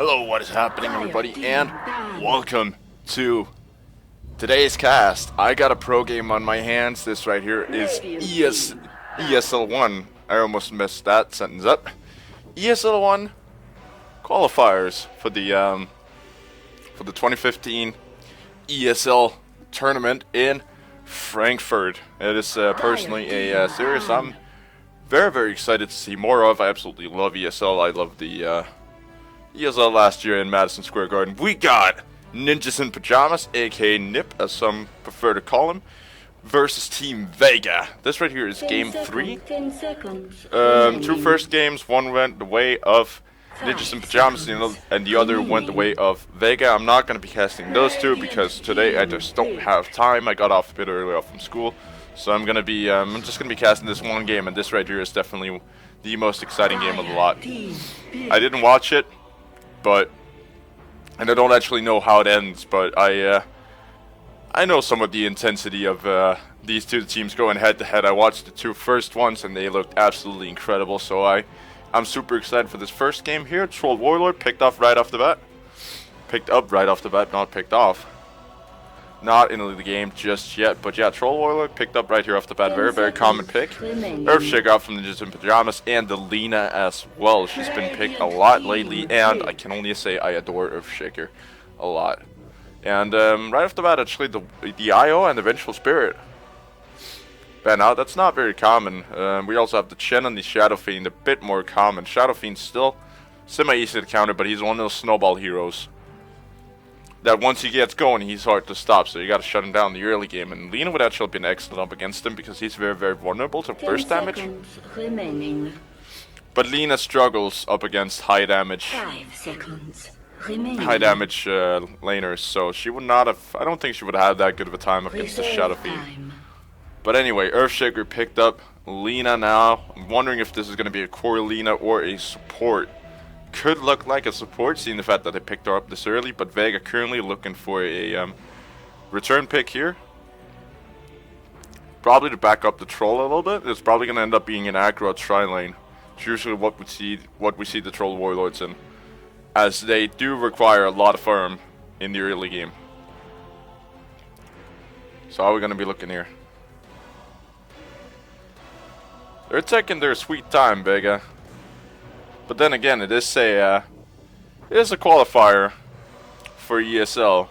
Hello, what is happening, everybody, and welcome to today's cast. I got a pro game on my hands. This right here is ESL ONE. I almost messed that sentence up. ESL ONE qualifiers for the 2015 ESL tournament in Frankfurt. It is personally a series I'm very excited to see more of. I absolutely love ESL. I love the ESL last year in Madison Square Garden. We got Ninjas in Pajamas, aka Nip, as some prefer to call him, versus Team VEGA. This right here is game 3. 10 seconds. Two first games, one went the way of Ninjas in Pajamas and the other went the way of VEGA. I'm not going to be casting those two because today I just don't have time. I got off a bit early off from school, so I'm just gonna be casting this one game, and this right here is definitely the most exciting game of the lot. I didn't watch it, and I don't actually know how it ends, but I know some of the intensity of these two teams going head to head. I watched the two first ones and they looked absolutely incredible, so I'm super excited for this first game here. Troll Warlord picked up right off the bat, not picked off. Not in the game just yet, but yeah, Troll Warlord picked up right here off the bat. Very common pick. Earthshaker out from Ninjas in Pajamas, and the Lena as well. She's been picked a lot lately, and I can only say I adore Earthshaker a lot. And right off the bat, actually, the IO and the Vengeful Spirit ban out. That's not very common. We also have the Chen and the Shadow Fiend, a bit more common. Shadow Fiend's still semi-easy to counter, but he's one of those snowball heroes that once he gets going, he's hard to stop, so you gotta shut him down in the early game. And Lena would actually be an excellent up against him because he's very vulnerable to burst damage. But Lena struggles up against high damage laners, so she would not have, I don't think she would have had that good of a time against the Shadow Fiend. But anyway, Earthshaker picked up Lena now. I'm wondering if this is gonna be a core Lena or a support. Could look like a support, seeing the fact that they picked her up this early, but VEGA currently looking for a return pick here. Probably to back up the Troll a little bit. It's probably going to end up being an aggro tri-lane. It's usually what we see the Troll Warlords in, as they do require a lot of farm in the early game. So how are we going to be looking here? They're taking their sweet time, VEGA. But then again, it is a qualifier for ESL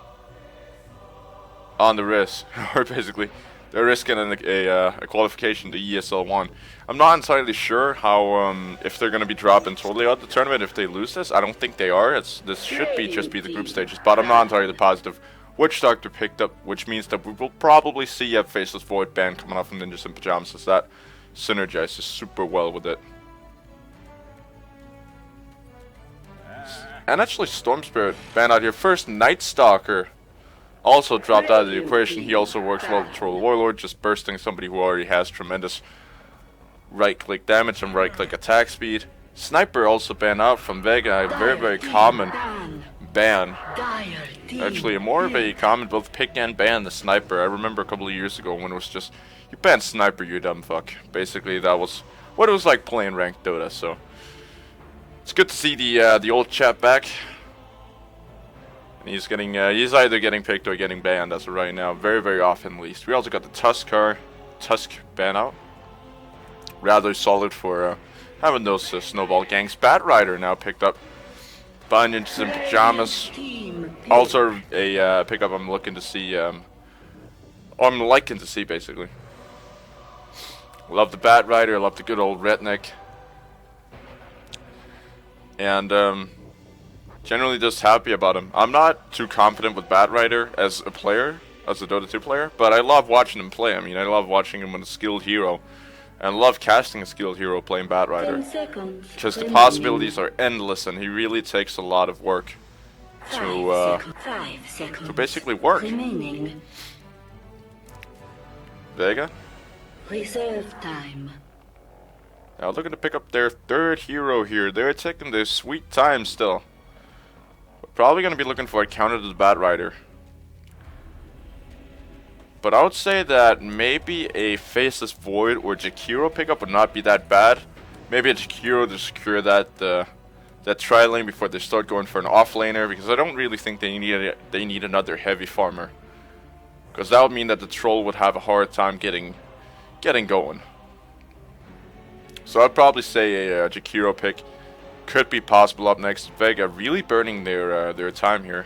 on the risk, or basically they're risking a qualification to ESL ONE. I'm not entirely sure how if they're going to be dropping totally out the tournament if they lose this. I don't think they are. This should just be the group stages, but I'm not entirely positive. Witch Doctor picked up, which means that we will probably see a Faceless Void ban coming off from Ninjas in Pajamas, as that synergizes super well with it. And actually, Storm Spirit banned out here. First, Night Stalker also dropped out of the equation. He also works well with Troll Warlord, just bursting somebody who already has tremendous right-click damage and right-click attack speed. Sniper also banned out from VEGA, a very common ban. Actually, more of a common both pick and ban the Sniper. I remember a couple of years ago when it was just, you ban Sniper, you dumb fuck. Basically, that was what it was like playing ranked Dota, so it's good to see the old chap back. And he's either getting picked or getting banned as of right now, very often at least. We also got the Tusk ban out. Rather solid for having those snowball gangs. Bat Rider now picked up by Ninjas in Pajamas. Also a pickup I'm looking to see. I'm liking to see basically. Love the Bat Rider. Love the good old redneck. And generally just happy about him. I'm not too confident with Bat Rider as a player, as a Dota 2 player, but I love watching him play. I mean, I love watching him with a skilled hero, and I love casting a skilled hero playing Bat Rider, because the possibilities are endless, and he really takes a lot of work to basically work. VEGA? Reserve time. Now looking to pick up their third hero here. They're taking their sweet time still. We're probably going to be looking for a counter to the Bat Rider. But I would say that maybe a Faceless Void or Jakiro pickup would not be that bad. Maybe a Jakiro to secure that that tri lane before they start going for an off laner, because I don't really think they need another heavy farmer, because that would mean that the troll would have a hard time getting going. So I'd probably say a Jakiro pick could be possible up next. Vega really burning their time here,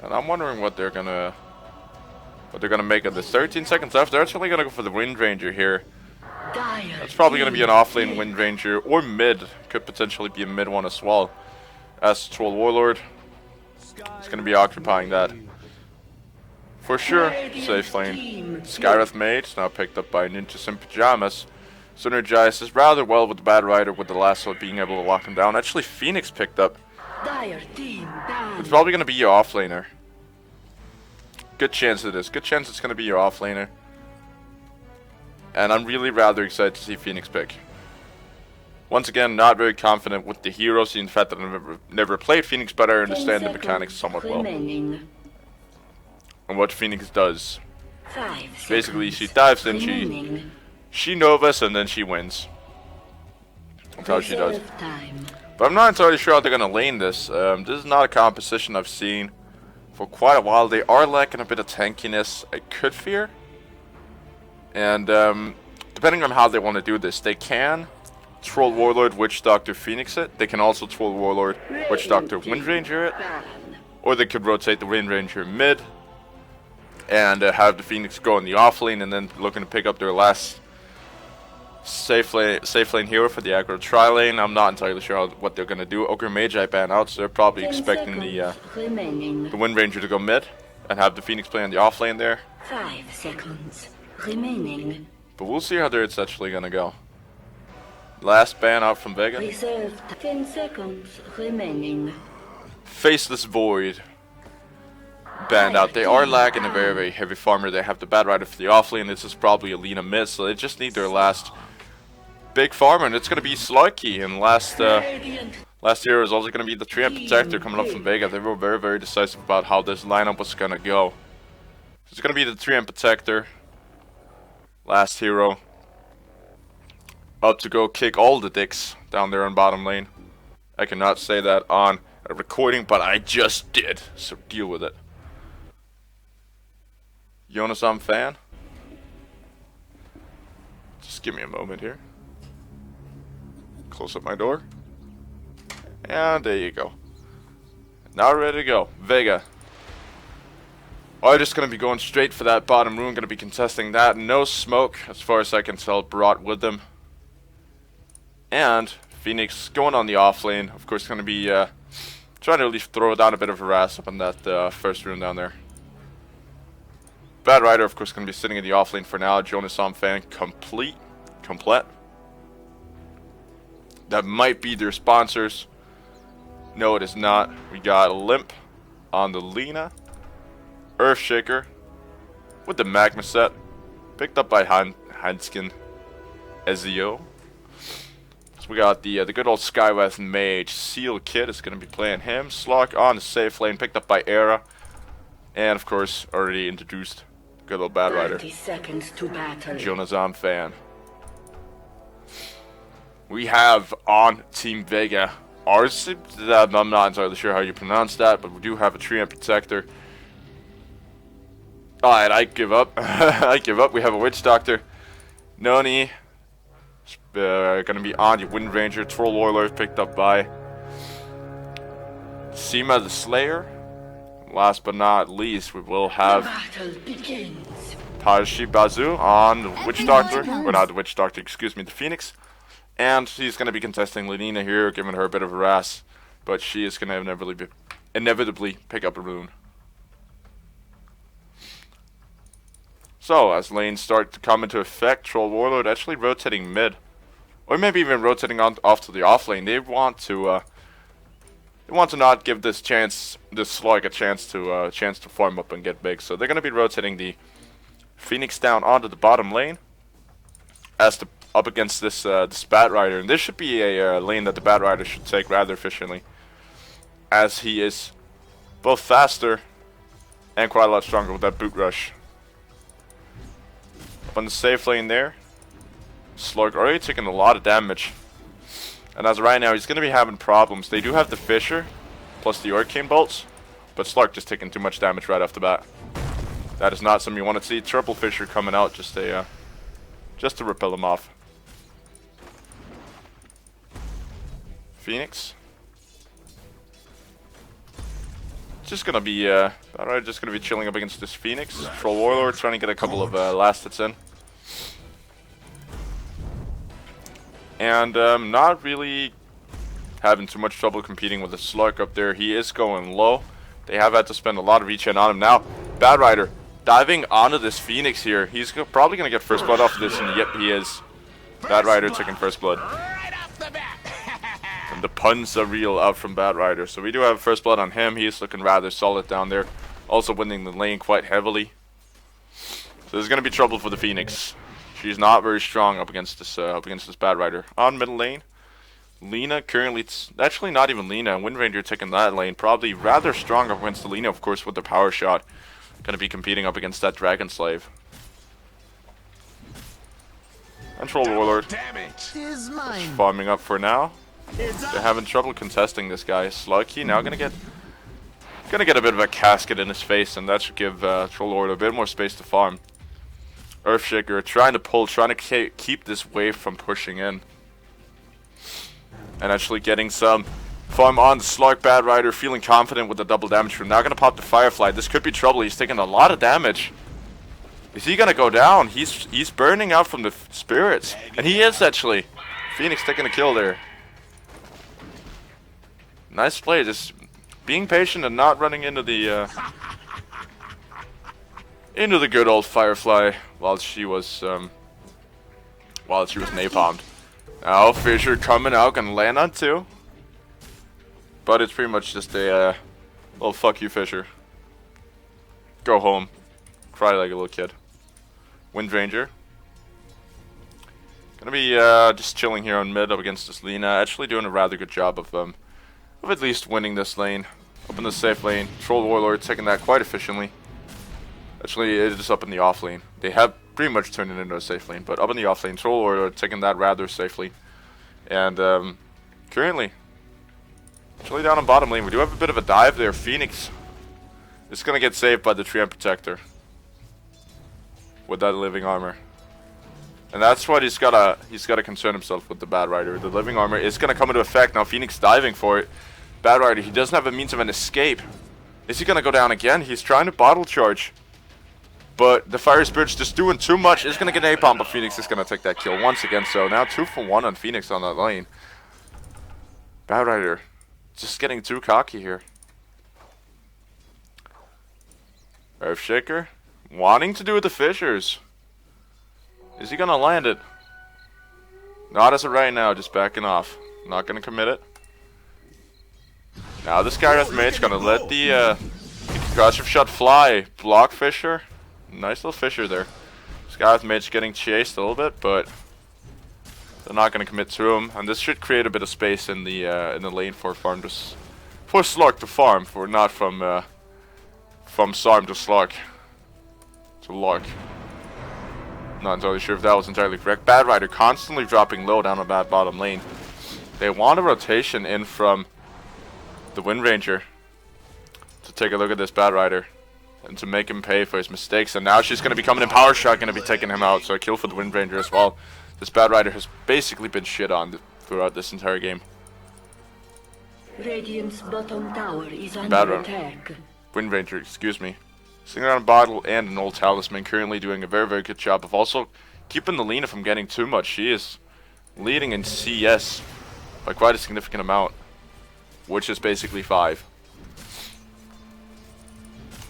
and I'm wondering what they're gonna make of this. 13 seconds left. They're actually gonna go for the Wind Ranger here. That's probably going to be an off-lane Wind Ranger, or mid. Could potentially be a mid one as well. As Troll Warlord is going to be occupying that. For sure, safe lane. Skywrath Mage, now picked up by Ninjas in Pajamas. Synergizes rather well with the Bad Rider, with the lasso being able to lock him down. Actually, Phoenix picked up. It's probably going to be your off-laner. Good chance it is. Good chance it's going to be your off-laner. And I'm really rather excited to see Phoenix pick. Once again, not very confident with the hero, seeing the fact that I've never played Phoenix, but I understand the mechanics somewhat well. And what Phoenix does. Basically, she dives in, she Novas, and then she wins. That's how she does. But I'm not entirely sure how they're going to lane this. This is not a composition I've seen for quite a while. They are lacking a bit of tankiness, I could fear. And depending on how they want to do this, they can Troll Warlord, Witch Doctor, Phoenix it. They can also Troll Warlord, Witch Doctor, Wind Ranger it. Or they could rotate the Wind Ranger mid and have the Phoenix go in the off lane, and then looking to pick up their last safe lane hero for the aggro tri lane. I'm not entirely sure what they're going to do. Ogre Mage I ban out, so they're probably expecting the Wind Ranger to go mid and have the Phoenix play on the off lane there. 5 seconds remaining. But we'll see how it's actually gonna go. Last ban out from Vega. Reserved 10 seconds remaining. Faceless Void. Banned out. They are lacking a very, very heavy farmer. They have the Bad Rider for the offlane. This is probably a Lina mid, so they just need their last big farmer, and it's gonna be Sluggy. And last hero is also gonna be the Treant Protector coming up from Vega. They were very, very decisive about how this lineup was gonna go. It's gonna be the Treant Protector. Last hero up to go kick all the dicks down there on bottom lane. I cannot say that on a recording, but I just did, so deal with it. Jonas, I'm fan. Just give me a moment here. Close up my door. And there you go. Now we're ready to go. Vega. I'm just going to be going straight for that bottom rune. Going to be contesting that. No smoke, as far as I can tell, brought with them. And Phoenix going on the off lane. Of course, going to be trying to at least throw down a bit of harass up on that first rune down there. Bad Rider, of course, going to be sitting in the off lane for now. Jonas on fan complete. That might be their sponsors. No, it is not. We got Limp on the Lina. Earthshaker with the Magma set, picked up by Hanskin Ezio. So we got the good old Skywrath Mage. Seal Kid is going to be playing him. Slog on the safe lane, picked up by Era. And of course, already introduced good old Bad Rider. 30 seconds to battle. Jonas on fan. We have on Team Vega Arsib. I'm not entirely sure how you pronounce that, but we do have a Treant Protector. Alright, I give up. I give up. We have a Witch Doctor. Noni. Gonna be on your Wind Ranger. Troll Warlord picked up by Seema the Slayer. Last but not least, we will have Tashi Bazu on the Witch Doctor. Or not the Witch Doctor, excuse me, the Phoenix. And she's gonna be contesting Lenina here, giving her a bit of a harass. But she is gonna inevitably pick up a rune. So, as lanes start to come into effect, Troll Warlord actually rotating mid. Or maybe even rotating off to the off lane. They want to not give this slug a chance to farm up and get big. So they're going to be rotating the Phoenix down onto the bottom lane up against this Bad Rider. And this should be a lane that the Bad Rider should take rather efficiently, as he is both faster and quite a lot stronger with that boot rush. On the safe lane there, Slug already taking a lot of damage And as of right now, he's going to be having problems. They do have the Fissure, plus the Arcane Bolts. But Slark just taking too much damage right off the bat. That is not something you want to see. Triple Fissure coming out just to repel him off. Phoenix. Just gonna be alright, just gonna be chilling up against this Phoenix. Troll Warlord trying to get a couple of last hits in. And not really having too much trouble competing with the Slark up there. He is going low. They have had to spend a lot of regen on him. Now, Bad Rider diving onto this Phoenix here. He's probably going to get first blood off of this, and yep, he is. Bad Rider taking first blood. And the puns are real out from Bad Rider. So we do have first blood on him. He's looking rather solid down there. Also winning the lane quite heavily. So there's going to be trouble for the Phoenix. She's not very strong up against this Bad Rider. On middle lane, Lina currently, actually not even Lina, Wind Ranger taking that lane. Probably rather strong up against the Lina, of course, with the power shot. Going to be competing up against that Dragon Slave. And Troll Warlord just farming up for now. They're having trouble contesting this guy. Sluggy now gonna get a bit of a casket in his face, and that should give Troll Warlord a bit more space to farm. Earthshaker trying to keep this wave from pushing in. And actually getting some farm on the Slark. Bad Rider feeling confident with the double damage from. Now gonna pop the Firefly. This could be trouble. He's taking a lot of damage. Is he gonna go down? He's burning out from the spirits. And he is actually. Phoenix taking a kill there. Nice play, just being patient and not running into the good old Firefly while she was napalmed. Now Fissure coming out, gonna land on 2. But it's pretty much just a little fuck you, Fissure. Go home. Cry like a little kid. Wind Ranger. Gonna be just chilling here on mid up against this Lina. Actually doing a rather good job of at least winning this lane. Up in the safe lane. Troll Warlord taking that quite efficiently. Actually, it is up in the off lane. They have pretty much turned it into a safe lane, but up in the off lane, Troll Warlord taking that rather safely. And currently, actually down on bottom lane, we do have a bit of a dive there. Phoenix is going to get saved by the Treant Protector with that living armor. And that's what he's gotta concern himself with the Bad Rider. The living armor is gonna come into effect. Now Phoenix diving for it. Bad Rider, he doesn't have a means of an escape. Is he gonna go down again? He's trying to bottle charge. But the Fire Spirit's just doing too much. He's gonna get napalm, but Phoenix is gonna take that kill once again. So now 2 for 1 on Phoenix on that lane. Bad Rider just getting too cocky here. Earthshaker wanting to do the Fissures. Is he gonna land it? Not as of right now, just backing off. Not gonna commit it. Now this Skywrath Mage gonna let the concussive shot fly. Block Fissure. Nice little Fissure there. Skywrath Mage getting chased a little bit, but they're not gonna commit to him. And this should create a bit of space in the lane for Slark to farm, not from Sarm to Slark. To Lark. Not entirely sure if that was entirely correct. Bad Rider constantly dropping low down on that bottom lane. They want a rotation in from the Wind Ranger to take a look at this Bad Rider and to make him pay for his mistakes. And now she's going to be coming in power shot, going to be taking him out. So a kill for the Wind Ranger as well. This Bad Rider has basically been shit on throughout this entire game. Radiant's bottom tower is under attack. Wind Ranger, excuse me. Sitting on a bottle and an old talisman, currently doing a very, very good job of also keeping the Lina from getting too much. She is leading in CS by quite a significant amount, which is basically 5.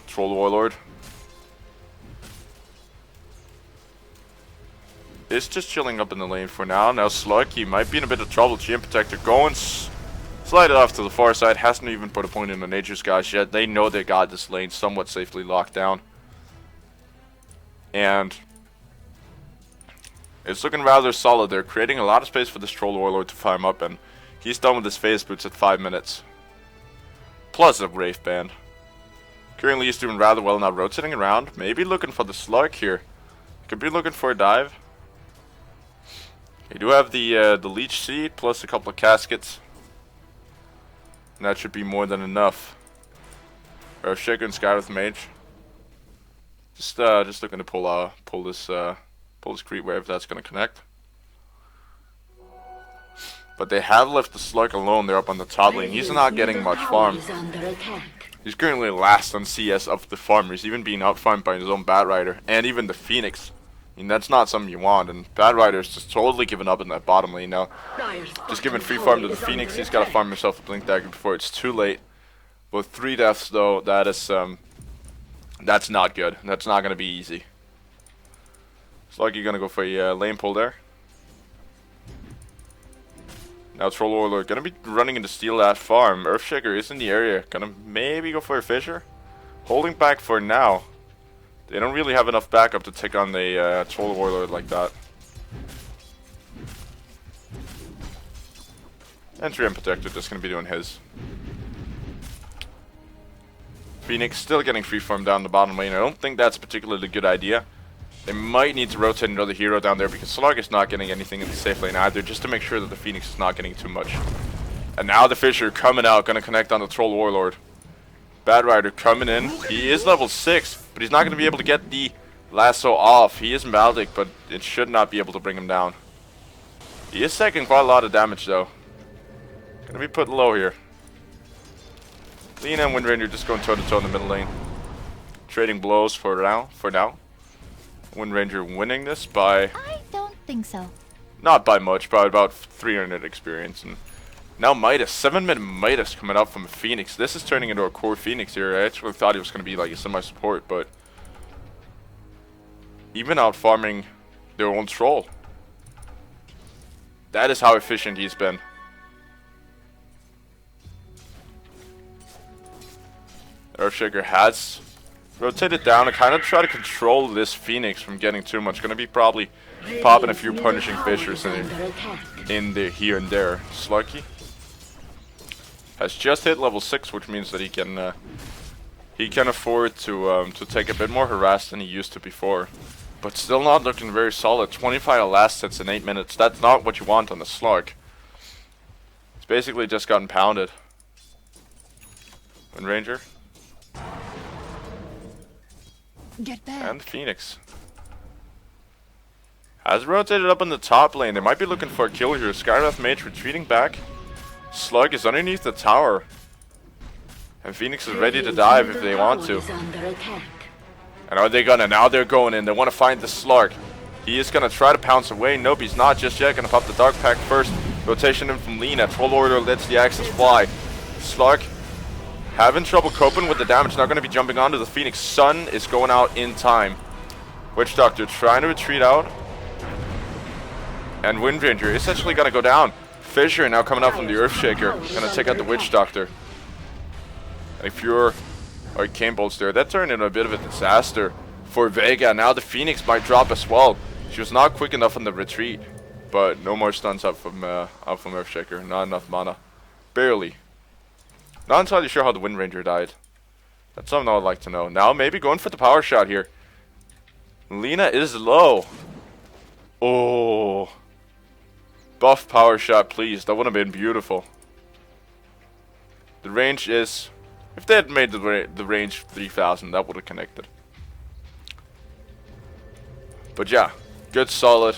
Troll Warlord is just chilling up in the lane for now. Now Sluggy might be in a bit of trouble. Treant Protector going slide it off to the far side. Hasn't even put a point in the Nature's Guys yet. They know they got this lane somewhat safely locked down. And it's looking rather solid. They're creating a lot of space for this Troll Warlord to farm up. And he's done with his phase boots at 5 minutes. Plus a Wraith Band. Currently he's doing rather well now. Rotating around. Maybe looking for the Slug here. Could be looking for a dive. You do have the leech seed plus a couple of caskets. And that should be more than enough. Earthshaker and Skywrath Mage. Just looking to pull this creep wave if that's gonna connect. But they have left the Slug alone. They're up on the top lane. He's not getting much farm. He's currently last on CS of the farmers, even being outfarmed by his own Batrider and even the Phoenix. I mean, that's not something you want, and Batrider's just totally given up in that bottom lane now. Just giving free farm to the Phoenix. He's got to farm himself a Blink Dagger before it's too late. With 3 deaths though, that's not good. That's not going to be easy. Slug, you're going to go for a lane pull there. Now Troll Warlord gonna be running in to steal that farm. Earthshaker is in the area. Gonna maybe go for a Fissure. Holding back for now. They don't really have enough backup to take on the Troll Warlord like that. And Treant Protector just gonna be doing his. Phoenix still getting free farm down the bottom lane. I don't think that's a particularly good idea. They might need to rotate another hero down there because Slug is not getting anything in the safe lane either, just to make sure that the Phoenix is not getting too much. And now the Fissure coming out, gonna connect on the Troll Warlord. Batrider coming in. He is level 6, but he's not gonna be able to get the lasso off. He is Maldic, but it should not be able to bring him down. He is taking quite a lot of damage though. Gonna be put low here. Lina and Windranger just going toe to toe in the middle lane. Trading blows for now. Windranger winning this by... I don't think so. Not by much, by about 300 experience. And now Midas, 7-minute Midas coming up from Phoenix. This is turning into a core Phoenix here. I actually thought he was going to be like a semi-support, but... even out farming their own Troll. That is how efficient he's been. Earthshaker has rotated down to kind of try to control this Phoenix from getting too much. Gonna be probably popping a few punishing Fissures in the here and there. Sluggy has just hit level 6, which means that he can afford to take a bit more harass than he used to before. But still not looking very solid. 25 last hits in 8 minutes. That's not what you want on the Slug. It's basically just gotten pounded. Windranger. Get back. And Phoenix has rotated up in the top lane. They might be looking for a kill here. Skywrath Mage retreating back. Slug is underneath the tower. And Phoenix is ready to dive if they want to. And are they gonna? Now they're going in. They want to find the Slug. He is gonna try to pounce away. Nope, he's not just yet. Gonna pop the Dark Pact first. Rotation in from Lina. Troll Order lets the axes fly. Slug having trouble coping with the damage. Not going to be jumping onto the Phoenix. Sun is going out in time. Witch Doctor trying to retreat out. And Windranger is actually going to go down. Fissure now coming out from the Earthshaker. Going to take out the Witch Doctor. And if you're Arcane Bolts there, that turned into a bit of a disaster for Vega. Now the Phoenix might drop as well. She was not quick enough on the retreat. But no more stuns up from Earthshaker. Not enough mana. Barely. Not entirely sure how the Windranger died. That's something I would like to know. Now maybe going for the power shot here. Lina is low. Oh. Buff power shot, please. That would have been beautiful. The range is... if they had made the range 3000, that would have connected. But yeah, good solid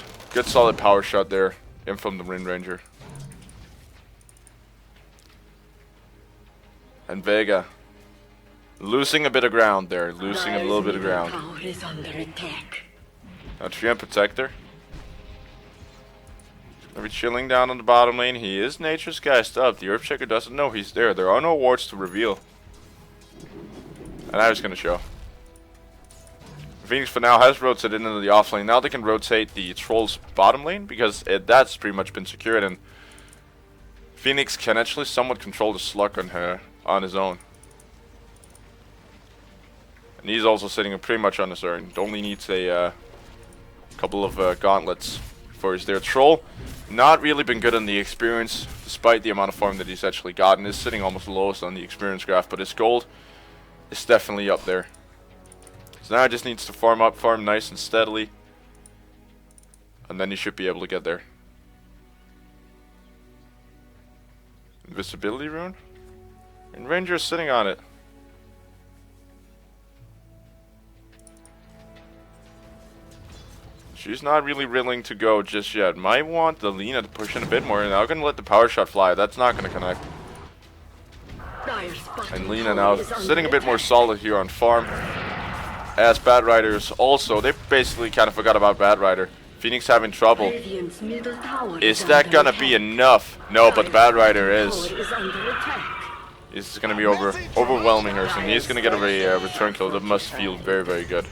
power shot there in from the Windranger. And Vega losing a bit of ground there, losing a little bit of ground. Now Treant Protector. Gonna be chilling down on the bottom lane. He is Nature's gassed up. The Earthshaker doesn't know he's there. There are no wards to reveal. And I was gonna show. Phoenix for now has rotated into the off lane. Now they can rotate the Troll's bottom lane because that's pretty much been secured, and Phoenix can actually somewhat control the Slug on his own. And he's also sitting pretty much on his own. Only needs a couple of gauntlets for his there. Troll, not really been good on the experience, despite the amount of farm that he's actually gotten. Is sitting almost lowest on the experience graph, but his gold is definitely up there. So now he just needs to farm up, farm nice and steadily, and then he should be able to get there. Invisibility rune? And Ranger is sitting on it. She's not really willing to go just yet. Might want the Lina to push in a bit more. Now gonna let the power shot fly. That's not gonna connect. And Lina now sitting a bit more solid here on farm. As Bad Rider is also, they basically kind of forgot about Bad Rider. Phoenix having trouble. Is that gonna be enough? No, but Bad Rider is. It's gonna be overwhelming her, so he's gonna get a return kill. That must feel very, very good.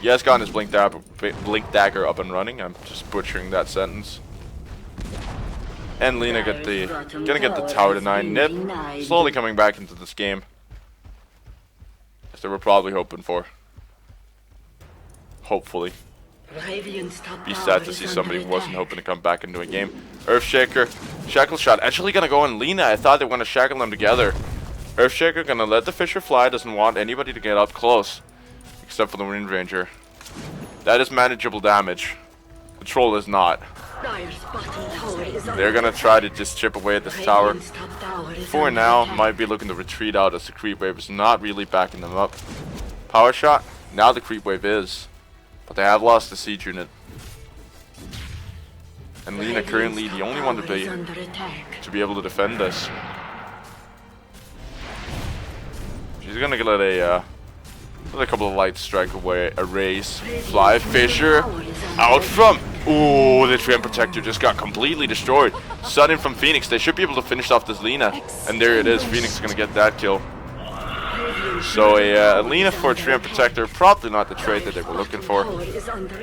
He has gotten his blink dagger up and running. I'm just butchering that sentence. And Lina gonna get the tower to 9. Nip slowly coming back into this game, as they were probably hoping for. Hopefully. Be sad to see somebody who wasn't hoping to come back into a game. Earthshaker, Shackle Shot. Actually gonna go on Lina. I thought they were gonna shackle them together. Earthshaker gonna let the Fisher fly. Doesn't want anybody to get up close, except for the Wind Ranger. That is manageable damage. The Troll is not. They're gonna try to just chip away at this tower. For now, might be looking to retreat out as the creep wave is not really backing them up. Power shot. Now the creep wave is. But they have lost the siege unit. And Lina currently the only one to be able to defend this. She's gonna let a couple of light strike away arrays. Fly Fisher out from. Ooh, the Treant Protector just got completely destroyed. Sudden from Phoenix. They should be able to finish off this Lina. And there it is. Phoenix is gonna get that kill. So a Lina for a Treant Protector, probably not the trade that they were looking for,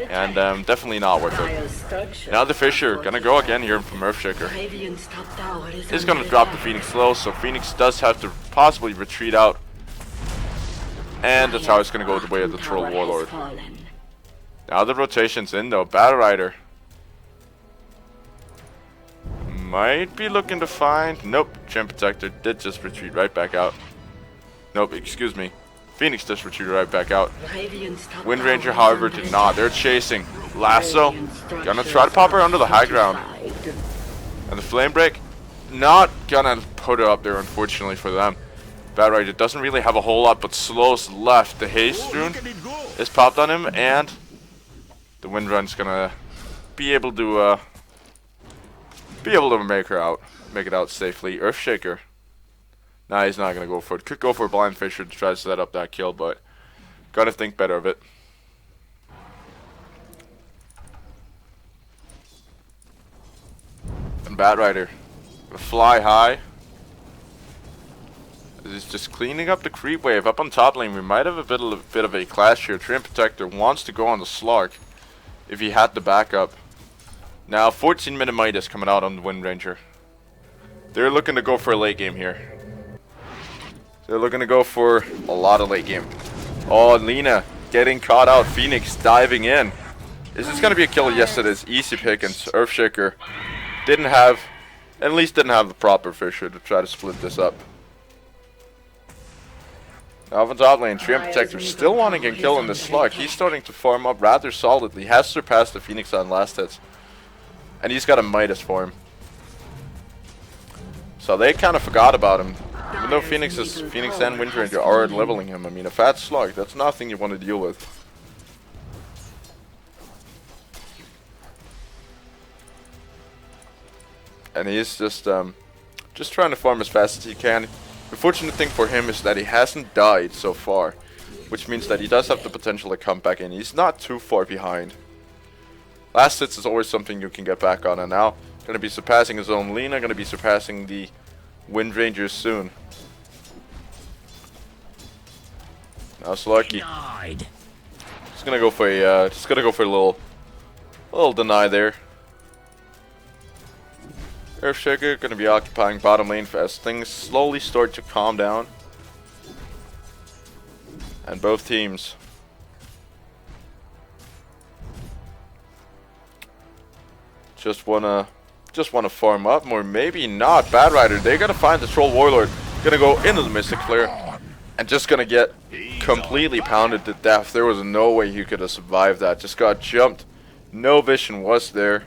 and definitely not worth it. Now the Fisher gonna go again here from Earthshaker. He's gonna drop the Phoenix low, so Phoenix does have to possibly retreat out, and the tower's gonna go the way of the Troll Warlord. Now the rotation's in though. Battle Rider might be looking to find. Nope, Treant Protector did just retreat right back out. Nope, excuse me. Phoenix just retreated right back out. Wind Ranger, however, did not. They're chasing. Lasso. Gonna try to pop her under the high ground. And the Flame Break. Not gonna put her up there, unfortunately, for them. Bad Rider doesn't really have a whole lot, but slows left. The Haste Rune is popped on him, and the Wind Run's gonna be able to make it out safely. Earthshaker. Nah, he's not gonna go for it. Could go for a Blind Fisher to try to set up that kill, but gotta think better of it. And Bat Rider, fly high. He's just cleaning up the creep wave up on top lane. We might have a bit of a clash here. Treant Protector wants to go on the Slark if he had the backup. Now 14-minute Midas coming out on the Wind Ranger. They're looking to go for a late game here. They're looking to go for a lot of late game. Oh, Lina getting caught out. Phoenix diving in. Is this going to be a kill? Yes, it is. Easy pickings. Earthshaker at least didn't have the proper Fisher to try to split this up. Now from top lane, Treant Protector still wanting a kill in this slug. He's starting to farm up rather solidly. Has surpassed the Phoenix on last hits. And he's got a Midas for him. So they kind of forgot about him. Even though Phoenix and Wind Ranger are leveling him. I mean, a fat slug, that's nothing you want to deal with. And he's just trying to farm as fast as he can. The fortunate thing for him is that he hasn't died so far, which means that he does have the potential to come back in. He's not too far behind. Last hits is always something you can get back on, and now going to be surpassing his own Lina, going to be surpassing the Wind Rangers soon. Now Slurky. Just gonna go for a little deny there. Earthshaker gonna be occupying bottom lane as things slowly start to calm down. And both teams just wanna farm up more, maybe not. Bad Rider, they gotta find the Troll Warlord. Gonna go into the Mystic Flare and just gonna get completely pounded to death. There was no way he could have survived that. Just got jumped. No vision was there.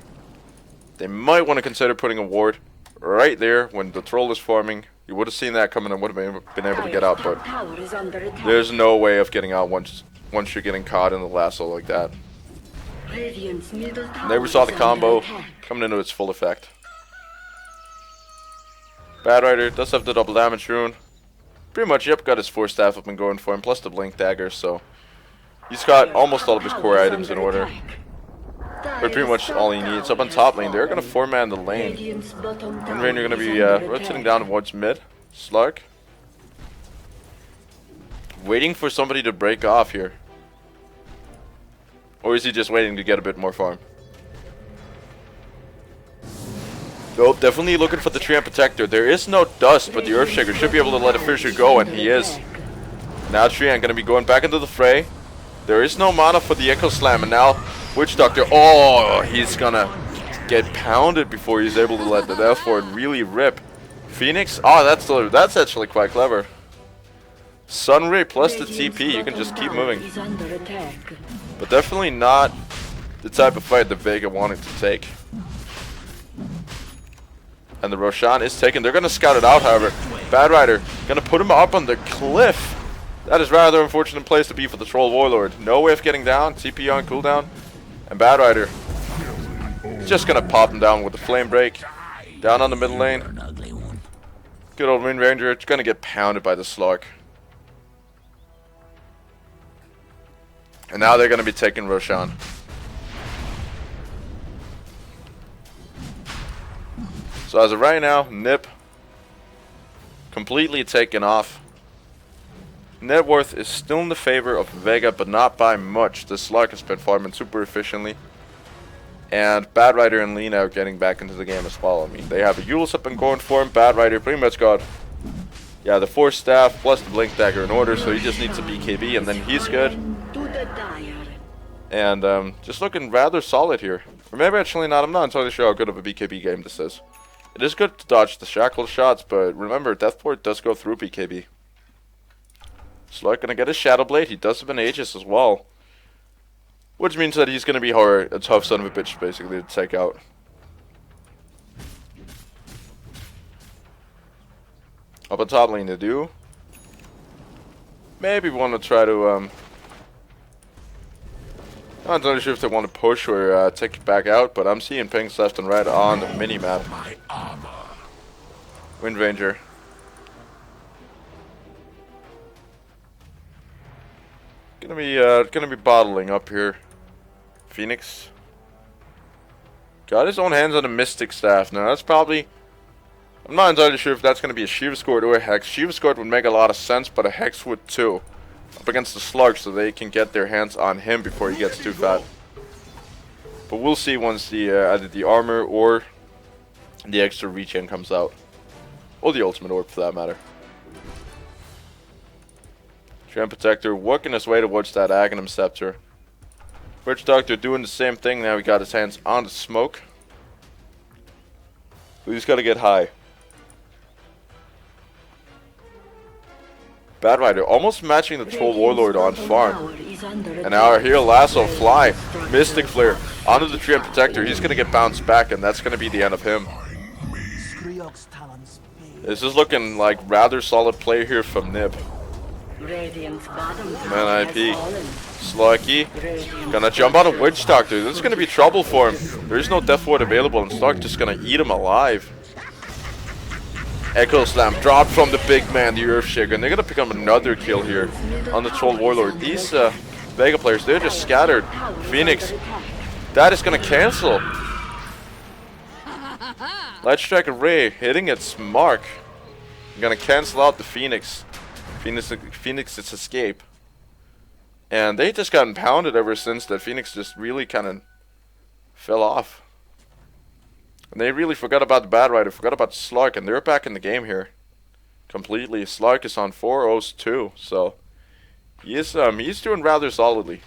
They might want to consider putting a ward. right there when the troll is forming. You would have seen that coming and would have been able to get out, but Tower is under attack. there's no way of getting out once you're getting caught in the lasso like that. Radiant's middle tower And there we saw is the combo under attack. coming into its full effect. Bad Rider does have the double damage rune. Pretty much, yep, got his 4 staff up and going for him, plus the blink dagger, so he's got almost all of his core items in order. But pretty much all he needs. Up on top lane, they're going to 4-man the lane. Radiant's bottom And tower Rain, you're going to is be under rotating attack. down towards mid. Slark. Waiting for somebody to break off here. Or is he just waiting to get a bit more farm? Nope, definitely looking for the Treant Protector. There is no dust, but the Earthshaker should be able to let a Fisher go, and he is. Now Treant going to be going back into the fray. There is no mana for the Echo Slam, and now Witch Doctor, oh, he's going to get pounded before he's able to let the Death Ward really rip. Phoenix, oh, that's actually quite clever. Sunray plus the TP, you can just keep moving. Is under attack. But definitely not the type of fight that Vega wanted to take. And the Roshan is taken. They're going to scout it out, however. Bad Rider going to put him up on the cliff. That is rather unfortunate place to be for the Troll Warlord. No way of getting down. TP on cooldown. And Bad Rider just going to pop him down with the Flame Break. Down on the middle lane. Good old Wind Ranger. It's going to get pounded by the Slark. And now they're going to be taking Roshan. So as of right now, Nip completely taken off. Net worth is still in the favor of Vega, but not by much. The Slark has been farming super efficiently. And Bad Rider and Lena are getting back into the game as well. I mean, they have a Eul's up and going for him. Bad Rider pretty much got, yeah, the 4 staff plus the Blink Dagger in order, so he just needs a BKB and then he's good. To the dire. And just looking rather solid here. Or maybe actually not, I'm not entirely sure how good of a BKB game this is. It is good to dodge the shackle shots, but remember, Deathport does go through BKB. Slark gonna get his Shadow Blade, he does have an Aegis as well. Which means that he's gonna be a tough son of a bitch, basically, to take out. Up on top lane to do. Maybe want to try to, I'm not entirely sure if they want to push or take it back out, but I'm seeing pings left and right on the mini-map. Wind Ranger. Gonna be bottling up here. Phoenix. Got his own hands on a Mystic Staff. Now that's probably, I'm not entirely sure if that's gonna be a Shiva Squad or a Hex. Shiva Squad would make a lot of sense, but a Hex would too. Up against the Slug, so they can get their hands on him before he gets too fat. But we'll see once the either the armor or the extra regen comes out. Or the ultimate orb for that matter. Treant Protector working his way towards that Aghanim Scepter. Witch Doctor doing the same thing now. He got his hands on the smoke. We just gotta get high. Bad Rider almost matching the Troll Warlord on farm. And now our hero Lasso fly. Mystic Flare onto the Treant Protector. He's gonna get bounced back, and that's gonna be the end of him. This is looking like rather solid play here from Nip. Man IP. Slucky. Gonna jump on a Witch Doctor. This is gonna be trouble for him. There is no Death Ward available, and Stark just gonna eat him alive. Echo Slam dropped from the big man, the Earthshaker, and they're gonna pick up another kill here on the Troll Warlord. These Vega players, they're just scattered. Phoenix, that is gonna cancel. Light Strike Array hitting its mark. Gonna cancel out the Phoenix's escape. And they just gotten pounded ever since that Phoenix just really kind of fell off. And they really forgot about the Bad Rider, forgot about Slark, and they're back in the game here. Completely. Slark is on 4-0s too, so he's doing rather solidly.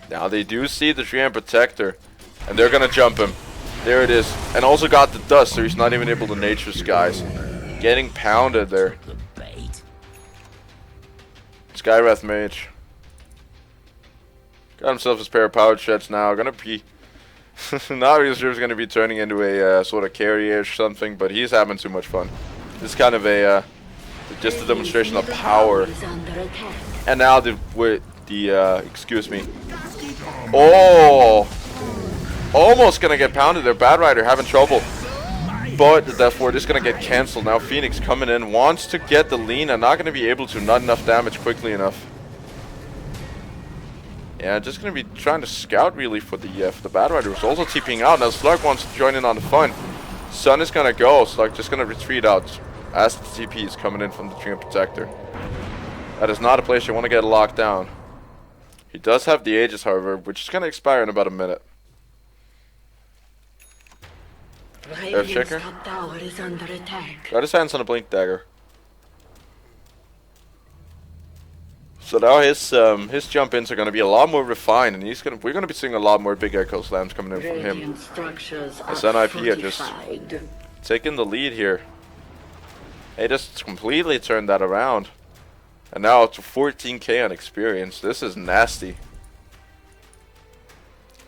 Now they do see the Treant Protector, and they're gonna jump him. There it is. And also got the dust, so he's not even able to nature skies. Getting pounded there. Skywrath Mage. Got himself his pair of power jets now. Gonna be Now he's just going to be turning into a sort of carry-ish something, but he's having too much fun. This is kind of a just a demonstration of power. Is under attack. And now excuse me. Oh, almost gonna get pounded there. Bad Rider having trouble, but the Death Ward is gonna get cancelled. Now Phoenix coming in, wants to get the Lina, not gonna be able to. Not enough damage quickly enough. Yeah, just gonna be trying to scout really for the Bad Rider, who's also TPing out. Now Slug wants to join in on the fun. Sun is gonna go. Slug just gonna retreat out as the TP is coming in from the Dream Protector. That is not a place you want to get locked down. He does have the Aegis, however, which is gonna expire in about a minute. Radiant's checker. top tower is under attack. Got his hands on a Blink Dagger. So now his jump ins are going to be a lot more refined, and we're going to be seeing a lot more big echo slams coming in from him. Radiant structures are As NIP are just fortified. taking the lead here. They just completely turned that around, and now it's 14k on experience. This is nasty.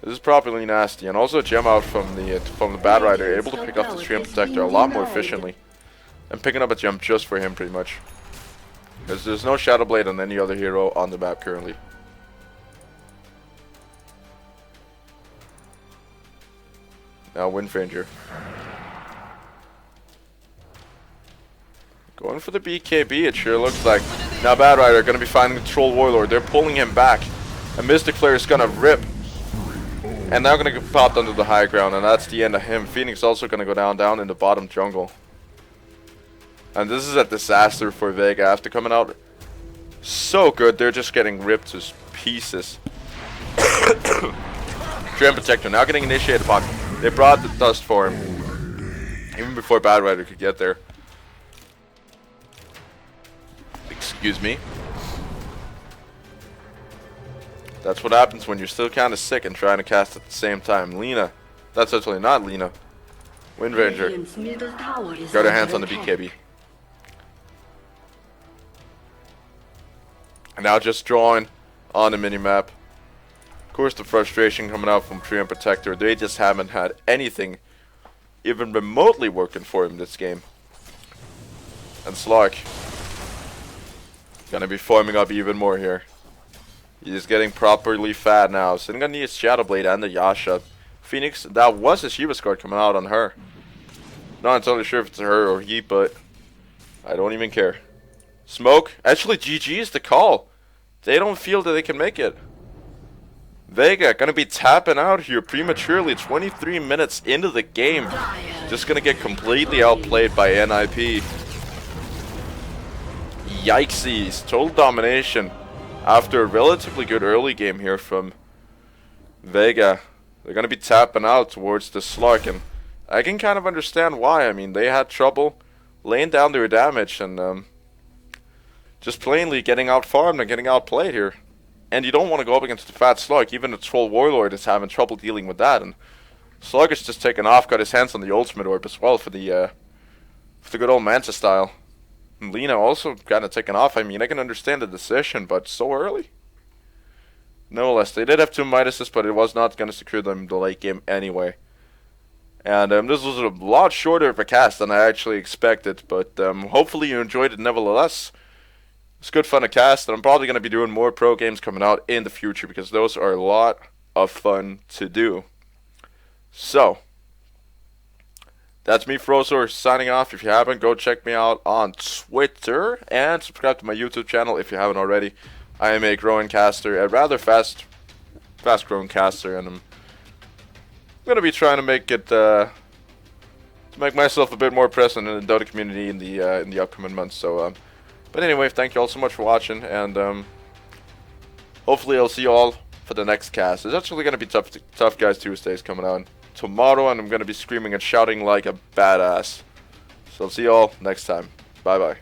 This is properly nasty, and also gem out from the Bad Rider, able to pick up the Stream Protector a lot more efficiently, and picking up a jump just for him pretty much. Because there's no Shadow Blade on any other hero on the map currently. Now Windfanger. Going for the BKB, it sure looks like. Now Bad Rider going to be finding the Troll Warlord. They're pulling him back. And Mystic Flare is going to rip. And now going to get popped onto the high ground, and that's the end of him. Phoenix also going to go down in the bottom jungle. And this is a disaster for Vega. After coming out so good, they're just getting ripped to pieces. Dream Protector now getting initiated upon. They brought the dust for him, even before Bad Rider could get there. Excuse me. That's what happens when you're still kind of sick and trying to cast at the same time. Lina. That's actually not Lina. Windranger. Radiant's middle tower is Got her under hands on the attack. BKB. And now just drawing on the minimap. Of course, the frustration coming out from Dream Protector. They just haven't had anything even remotely working for him this game. And Slark gonna be farming up even more here. He's getting properly fat now. So they're gonna need his Shadow Blade and the Yasha. Phoenix, that was a Shiva Squad coming out on her. Not entirely sure if it's her or he, but I don't even care. Smoke. Actually, GG is the call. They don't feel that they can make it. Vega gonna be tapping out here prematurely. 23 minutes into the game. Just gonna get completely outplayed by NIP. Yikesies. Total domination. After a relatively good early game here from Vega. They're gonna be tapping out towards the Slark, and I can kind of understand why. I mean, they had trouble laying down their damage and just plainly getting out farmed and getting outplayed here. And you don't want to go up against the fat Slug. Even the Troll Warlord is having trouble dealing with that. And Slug is just taking off, got his hands on the Ultimate Orb as well for the good old Manta style. And Lina also kind of taking off. I mean, I can understand the decision, but so early? No less. They did have 2 Midases, but it was not going to secure them the late game anyway. And this was a lot shorter of a cast than I actually expected, but hopefully you enjoyed it nevertheless. It's good fun to cast, and I'm probably going to be doing more pro games coming out in the future because those are a lot of fun to do. So, that's me, Frozor, signing off. If you haven't, go check me out on Twitter and subscribe to my YouTube channel if you haven't already. I am a growing caster, a rather fast-growing caster, and I'm going to be trying to make it to make myself a bit more present in the Dota community in the upcoming months. So, but anyway, thank you all so much for watching, and hopefully I'll see you all for the next cast. It's actually going to be Tough Guys Tuesdays coming out tomorrow, and I'm going to be screaming and shouting like a badass. So I'll see you all next time. Bye bye.